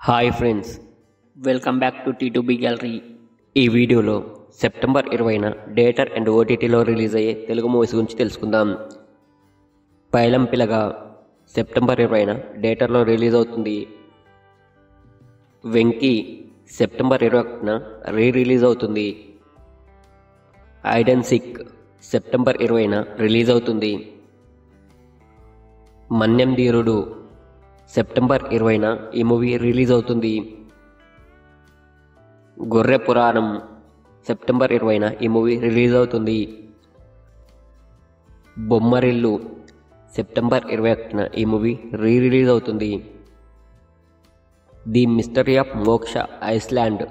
Hi friends, welcome back to T2B gallery. ఈ వీడియోలో September 20న theatre and ఓటీటీలో release అయ్యే తెలుగు మూవీస్ గురించి తెలుసుకుందాం. పైలం పిలగా సెప్టెంబర్ 20న థియేటర్లో రిలీజ్ అవుతుంది. వెంకీ సెప్టెంబర్ 21న రిలీజ్ అవుతుంది. హైడ్ అండ్ సీక్ సెప్టెంబర్ 20న రిలీజ్ అవుతుంది. మన్యం ధీరుడు సెప్టెంబర్ 20న ఈ మూవీ రిలీజ్ అవుతుంది. గొర్రె పురాణం సెప్టెంబర్ 20న ఈ మూవీ రిలీజ్ అవుతుంది. బొమ్మరిల్లు సెప్టెంబర్ 21న ఈ మూవీ రిలీజ్ అవుతుంది. ది మిస్టరీ ఆఫ్ మోక్ష ఐస్లాండ్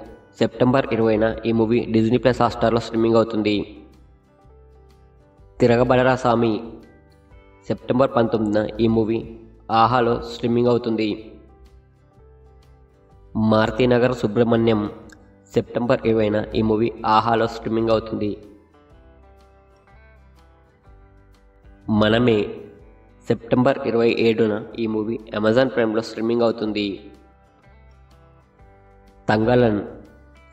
సెప్టెంబర్ 20న ఈ మూవీ డిజ్నీ ప్లస్ హాట్‌స్టార్లో స్ట్రీమింగ్ అవుతుంది. తిరగబడరా సామి సెప్టెంబర్ 19న ఈ మూవీ ఆహాలో స్ట్రీమింగ్ అవుతుంది. మారుతినగర్ సుబ్రహ్మణ్యం సెప్టెంబర్ 20న ఈ మూవీ ఆహాలో స్ట్రీమింగ్ అవుతుంది. మనమే సెప్టెంబర్ 27న ఈ మూవీ అమెజాన్ ప్రైమ్లో స్ట్రీమింగ్ అవుతుంది. తంగలన్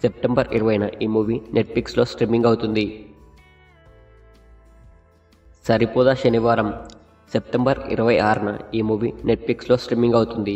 సెప్టెంబర్ 20న ఈ మూవీ నెట్ఫ్లిక్స్లో స్ట్రీమింగ్ అవుతుంది. సరిపోదా శనివారం సెప్టెంబర్ 26న ఈ మూవీ నెట్ఫ్లిక్స్లో స్ట్రీమింగ్ అవుతుంది.